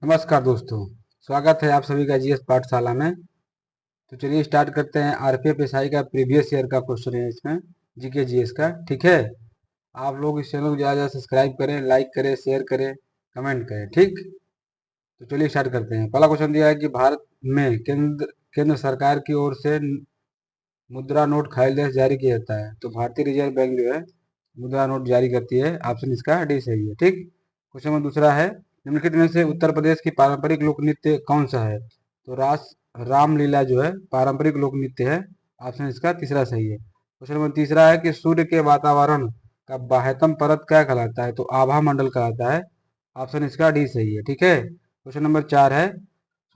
नमस्कार दोस्तों, स्वागत है आप सभी का जीएस पाठशाला में। तो चलिए स्टार्ट करते हैं। आरपीएफ एसआई का प्रीवियस ईयर का क्वेश्चन है इसमें, जीके जीएस का। ठीक है, आप लोग इस चैनल को ज़्यादा सब्सक्राइब करें, लाइक करें, शेयर करें, कमेंट करें। ठीक, तो चलिए स्टार्ट करते हैं। पहला क्वेश्चन दिया है कि भारत में केंद्र सरकार की ओर से मुद्रा नोट खारिज देश जारी किया जाता है। तो भारतीय रिजर्व बैंक जो है मुद्रा नोट जारी करती है। ऑप्शन इसका डी सही है। ठीक, क्वेश्चन नंबर दूसरा है, निम्नलिखित में से उत्तर प्रदेश की पारंपरिक लोक नृत्य कौन सा है? तो रामलीला जो है पारंपरिक लोक नृत्य है। ऑप्शन इसका तीसरा सही है। क्वेश्चन नंबर तीसरा है कि सूर्य के वातावरण का बाह्यतम परत क्या कहलाता है? तो आभा मंडल कहलाता है। ऑप्शन इसका डी सही है। ठीक है, क्वेश्चन नंबर 4 है,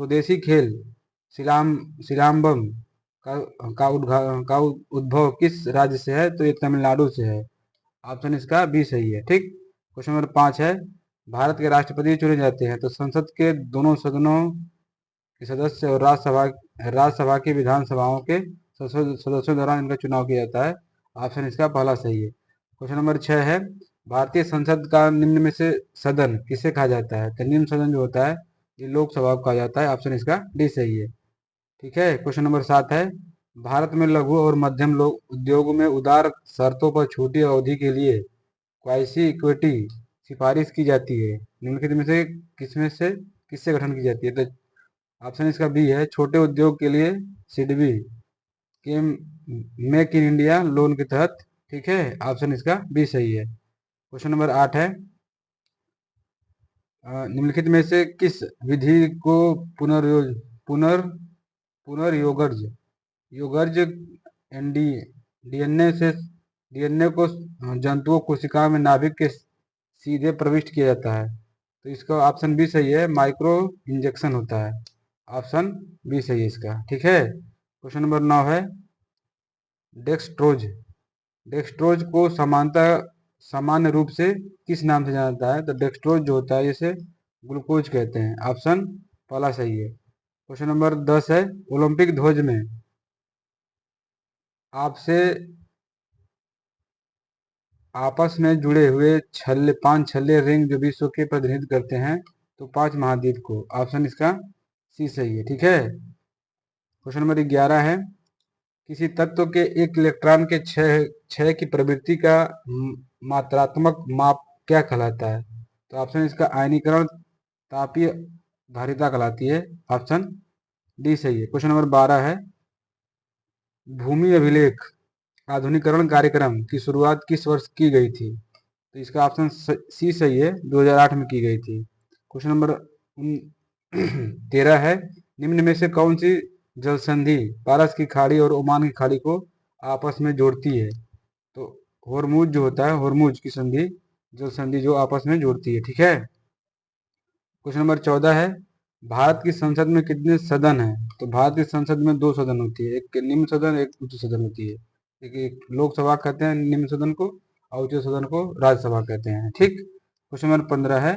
स्वदेशी खेल सिलाम्बम का का उद्भव किस राज्य से है? तो ये तमिलनाडु से है। ऑप्शन इसका बी सही है। ठीक, क्वेश्चन नंबर 5 है, भारत के राष्ट्रपति चुने जाते हैं तो संसद के दोनों सदनों के सदस्य और राज्यसभा की विधानसभाओं के सदस्यों द्वारा इनका चुनाव किया जाता है। ऑप्शन इसका पहला सही है। क्वेश्चन नंबर 6 है, भारतीय संसद का निम्न में से सदन किसे कहा जाता है? तो निम्न सदन जो होता है ये लोकसभा को कहा जाता है। ऑप्शन इसका डी सही है। ठीक है, क्वेश्चन नंबर 7 है, भारत में लघु और मध्यम उद्योग में उदार शर्तों पर छोटी अवधि के लिए क्वाइसी इक्विटी सिफारिश की जाती है। निम्नलिखित में से किससे गठन की जाती है? तो ऑप्शन इसका बी है, छोटे उद्योग के लिए सिडबी के मेक इन इंडिया लोन के तहत। ठीक है, ऑप्शन इसका बी सही है। क्वेश्चन नंबर 8 है, निम्नलिखित में से किस विधि को पुनर पुनर्योगर्ज योगर्ज एनडी डीएनए से डीएनए को जंतुओं कोशिकाओं में नाभिक के सीधे प्रविष्ट किया जाता है? तो इसका ऑप्शन बी सही है, माइक्रो इंजेक्शन होता है। ऑप्शन बी सही है इसका। ठीक है, क्वेश्चन नंबर 9 है, डेक्सट्रोज डेक्सट्रोज को सामान्य रूप से किस नाम से जाना जाता है? तो डेक्सट्रोज जो होता है इसे ग्लूकोज कहते हैं। ऑप्शन पहला सही है। क्वेश्चन नंबर 10 है, ओलंपिक ध्वज में आपसे आपस में जुड़े हुए 5 छल्ले रिंग जो विश्व के प्रतिनिधित्व करते हैं तो 5 महाद्वीप को। ऑप्शन इसका सी सही है। ठीक है, क्वेश्चन नंबर 11 है, किसी तत्व के एक इलेक्ट्रॉन के क्षय की प्रवृत्ति का मात्रात्मक माप क्या कहलाता है? तो ऑप्शन इसका आयनीकरण तापीय धारिता कहलाती है। ऑप्शन डी सही है। क्वेश्चन नंबर 12 है, भूमि अभिलेख आधुनिकीकरण कार्यक्रम की शुरुआत किस वर्ष की गई थी? तो इसका ऑप्शन सी सही है, 2008 में की गई थी। क्वेश्चन नंबर 13 है, निम्न में से कौन सी जल संधि पारस की खाड़ी और ओमान की खाड़ी को आपस में जोड़ती है? तो होर्मुज जो होता है, होर्मुज की संधि जल संधि जो आपस में जोड़ती है। ठीक है, क्वेश्चन नंबर 14 है, भारत की संसद में कितने सदन हैं? तो भारत की संसद में 2 सदन होती है, एक निम्न सदन एक उच्च सदन होती है। एक लोकसभा कहते हैं निम्न सदन को और उच्च सदन को राज्यसभा कहते हैं। ठीक, क्वेश्चन नंबर 15 है,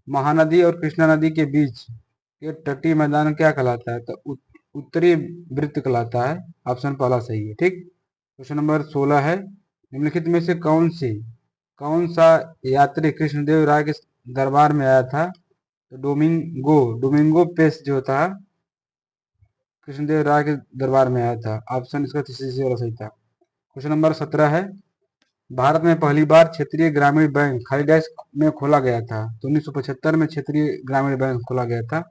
महानदी और कृष्णा नदी के बीच ये तटीय मैदान क्या कहलाता है? तो उत्तरी वृत्त कहलाता है। ऑप्शन पहला सही है। ठीक, क्वेश्चन नंबर 16 है, निम्नलिखित में से कौन सा यात्री कृष्णदेव राय के दरबार में आया था? तो डोमिंगो पेस जो था कृष्णदेव राय के दरबार में आया था। ऑप्शन इसका तीसरी वाला सही था। क्वेश्चन नंबर 17 है, भारत में पहली बार क्षेत्रीय ग्रामीण बैंक खाली डैश में खोला गया था? तो 1975 में क्षेत्रीय ग्रामीण बैंक खोला गया था।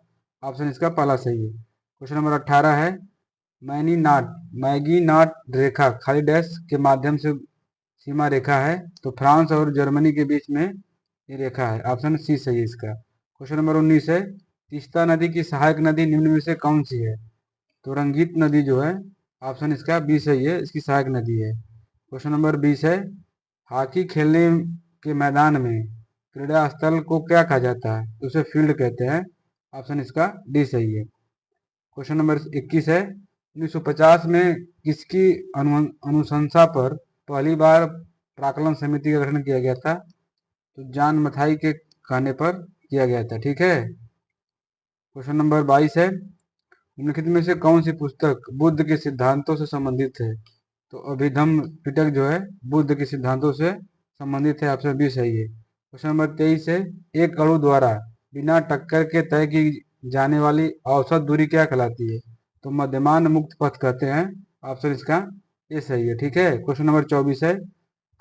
ऑप्शन इसका पहला सही है। क्वेश्चन नंबर 18 है, मैगी नाट रेखा खाली डैश के माध्यम से सीमा रेखा है? तो फ्रांस और जर्मनी के बीच में ये रेखा है। ऑप्शन सी सही है इसका। क्वेश्चन नंबर 19 है, तीस्ता नदी की सहायक नदी निम्न में से कौन सी है? तो रंगीत नदी जो है, ऑप्शन इसका बी सही है, इसकी सहायक नदी है। क्वेश्चन नंबर 20 है, हॉकी खेलने के मैदान में क्रीड़ा स्थल को क्या कहा जाता है? तो उसे फील्ड कहते हैं। ऑप्शन इसका डी सही है। क्वेश्चन नंबर 21 है, 1950 में किसकी अनुशंसा पर पहली बार प्राक्कलन समिति का गठन किया गया था? तो जॉन मथाई के कहने पर किया गया था। ठीक है, क्वेश्चन नंबर 22 है, निम्नलिखित में से कौन सी पुस्तक बुद्ध के सिद्धांतों से संबंधित है? तो अभिधम्म पिटक जो है बुद्ध के सिद्धांतों से संबंधित है। ऑप्शन बी सही है। क्वेश्चन नंबर 23 है, एक अणु द्वारा बिना टक्कर के तय की जाने वाली औसत दूरी क्या कहलाती है? तो मध्यमान मुक्त पथ कहते हैं। ऑप्शन इसका ये सही है। ठीक है, क्वेश्चन नंबर 24 है,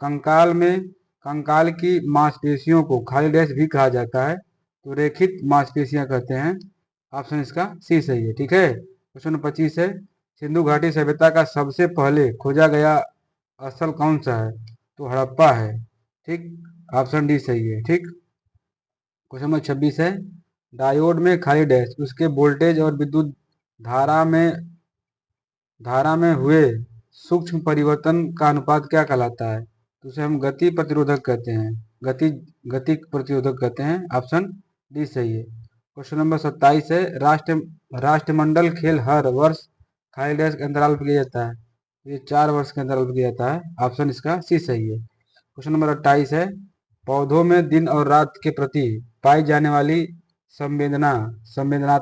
कंकाल की मांसपेशियों को खाली डैश भी कहा जाता है, तो रेखित मांसपेशियां कहते हैं। ऑप्शन इसका सी सही है। ठीक है, क्वेश्चन नंबर 25 है, सिंधु घाटी सभ्यता का सबसे पहले खोजा गया स्थल कौन सा है? तो हड़प्पा है। ठीक, ऑप्शन डी सही है। ठीक, क्वेश्चन नंबर 26 है, डायोड में खाली डैश उसके वोल्टेज और विद्युत धारा में धारा में हुए सूक्ष्म परिवर्तन का अनुपात क्या कहलाता है? तो उसे हम गति प्रतिरोधक कहते हैं। गति गति प्रतिरोधक कहते हैं। ऑप्शन डी सही है। क्वेश्चन नंबर 27 है, राष्ट्रमंडल खेल हर वर्ष खाली डैश के अंतराल पर किया जाता है? ये 4 वर्ष के अंतराल पर किया जाता है। ऑप्शन इसका सी सही है। क्वेश्चन नंबर 28 है, पौधों में दिन और रात के प्रति पाई जाने वाली संवेदना संवेदना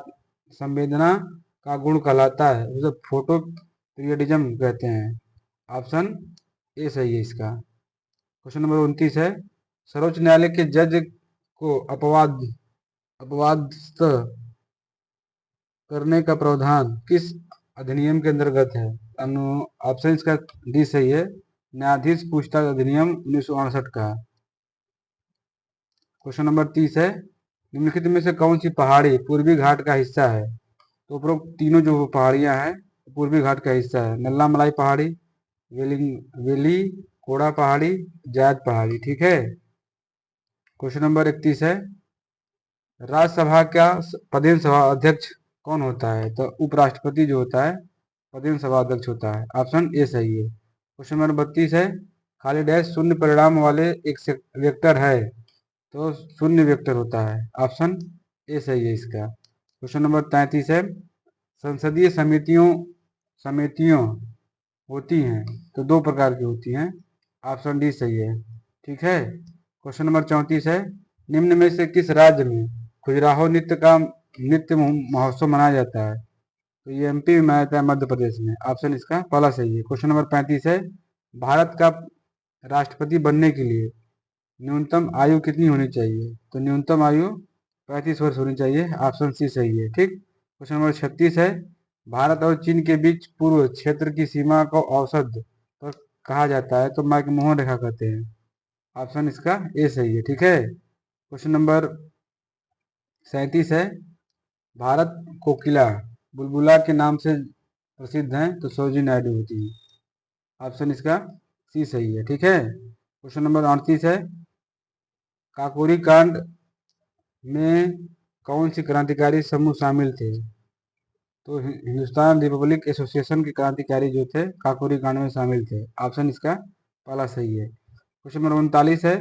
संवेदना का गुण कहलाता है, उसे फोटो पीरियडिज्म कहते हैं। ऑप्शन ए सही है इसका। क्वेश्चन नंबर 29 है, सर्वोच्च न्यायालय के जज को अपवादस्थ करने का प्रावधान किस अधिनियम के अंतर्गत है? ऑप्शन इसका डी सही है, न्यायाधीश पूछताछ अधिनियम 1968 का। क्वेश्चन नंबर 30 है, निम्नलिखित में से कौन सी पहाड़ी पूर्वी घाट का हिस्सा है? तो उपरोक्त तीनों जो पहाड़ियां हैं पूर्वी घाट का हिस्सा है। नल्ला मलाई पहाड़ी, वेली कोड़ा पहाड़ी, जायद पहाड़ी। ठीक है, क्वेश्चन नंबर 31 है, राज्यसभा का पदेन सभा अध्यक्ष कौन होता है? तो उपराष्ट्रपति जो होता है पदेन सभा अध्यक्ष होता है। ऑप्शन ए सही है। क्वेश्चन नंबर 32 है, खाली डैश शून्य परिणाम वाले एक वेक्टर है, तो शून्य वेक्टर होता है। ऑप्शन ए सही है इसका। क्वेश्चन नंबर 33 है, संसदीय समितियों होती हैं, तो 2 प्रकार की होती हैं। ऑप्शन डी सही है। ठीक है, क्वेश्चन नंबर 34 है, निम्न में से किस राज्य में खजुराहो नृत्य महोत्सव मनाया जाता है? तो ये एमपी में मनाया जाता है, मध्य प्रदेश में। ऑप्शन इसका पहला सही है। क्वेश्चन नंबर 35 है, भारत का राष्ट्रपति बनने के लिए न्यूनतम आयु कितनी होनी चाहिए? तो न्यूनतम आयु 35 वर्ष होनी चाहिए। ऑप्शन सी सही है। ठीक, क्वेश्चन नंबर 36 है, भारत और चीन के बीच पूर्व क्षेत्र की सीमा को औसत पर कहा जाता है, तो मैकमोहन रेखा कहते हैं। ऑप्शन इसका ए सही है। ठीक है, क्वेश्चन नंबर 37 है, भारत कोकिला बुलबुला के नाम से प्रसिद्ध हैं, तो सरोजिनी नायडू होती है। ऑप्शन इसका सी सही है। ठीक है, क्वेश्चन नंबर 38 है, काकोरी कांड में कौन सी क्रांतिकारी समूह शामिल थे? तो हिंदुस्तान रिपब्लिक एसोसिएशन के क्रांतिकारी जो थे काकोरी कांड में शामिल थे। ऑप्शन इसका पहला सही है। क्वेश्चन नंबर 39 है,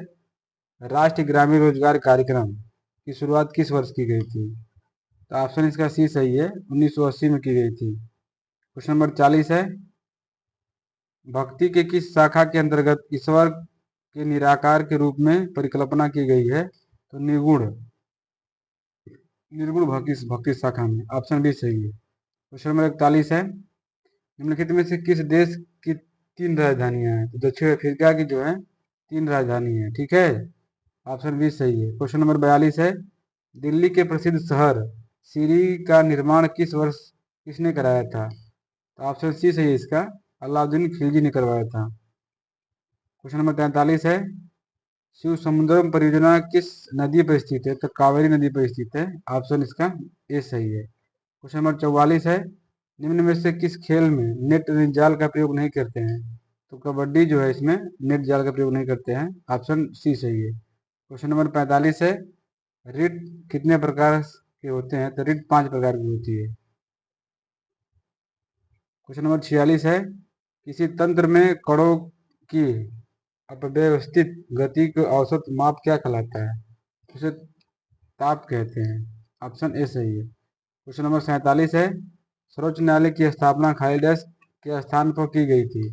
राष्ट्रीय ग्रामीण रोजगार कार्यक्रम की शुरुआत किस वर्ष की गई थी? तो ऑप्शन इसका सी सही है, 1980 में की गई थी। क्वेश्चन नंबर 40 है, भक्ति के किस शाखा के अंतर्गत ईश्वर के निराकार के रूप में परिकल्पना की गई है? तो निर्गुण निर्गुण भक्ति शाखा में। ऑप्शन बी सही है। क्वेश्चन नंबर 41 है, निम्नलिखित में से किस देश की 3 राजधानियां हैं? तो दक्षिण अफ्रीका की जो है 3 राजधानी है। ठीक है, ऑप्शन बी सही है। क्वेश्चन नंबर 42 है, दिल्ली के प्रसिद्ध शहर सीरी का निर्माण किस वर्ष किसने कराया था? तो ऑप्शन सी सही है इसका, अलाउद्दीन खिलजी ने करवाया था। क्वेश्चन नंबर 43 है, शिव समुद्रम परियोजना किस नदी पर स्थित है? तो कावेरी नदी पर स्थित है। ऑप्शन इसका ए सही है। क्वेश्चन नंबर 44 है, निम्न में से किस खेल में नेट जाल का प्रयोग नहीं करते हैं? तो कबड्डी जो है इसमें नेट जाल का प्रयोग नहीं करते हैं। ऑप्शन सी सही है। क्वेश्चन नंबर 45 है, रीट कितने प्रकार के होते हैं? तो रीट 5 प्रकार की होती है। क्वेश्चन नंबर 46 है, किसी तंत्र में कणों की अव्यवस्थित गति को औसत माप क्या कहलाता है? उसे ताप कहते हैं। ऑप्शन ए सही है। क्वेश्चन नंबर 47 है, सर्वोच्च न्यायालय की स्थापना खाली डैश के स्थान पर की गई थी?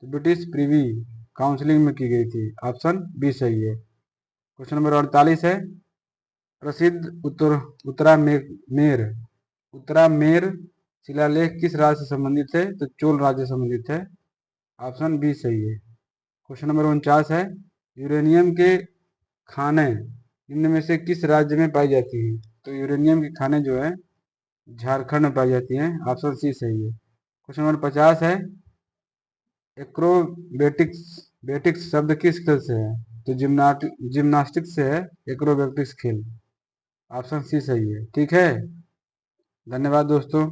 तो ब्रिटिश प्रीवी काउंसिलिंग में की गई थी। ऑप्शन बी सही है। क्वेश्चन नंबर 48 है, प्रसिद्ध उत्तरामेर शिलालेख किस राज्य से संबंधित है? तो चोल राज्य से संबंधित है। ऑप्शन बी सही है। क्वेश्चन नंबर 49 है, यूरेनियम के खाने निम्न में से किस राज्य में पाई जाती है? तो यूरेनियम की खानें जो है झारखंड में पाई जाती हैं। ऑप्शन सी सही है। क्वेश्चन नंबर 50 है, एक्रोबेटिक्स बेटिक्स शब्द किस खेल से है? तो जिम्नास्टिक्स से है एक्रोबेटिक्स खेल। ऑप्शन सी सही है। ठीक है, धन्यवाद दोस्तों।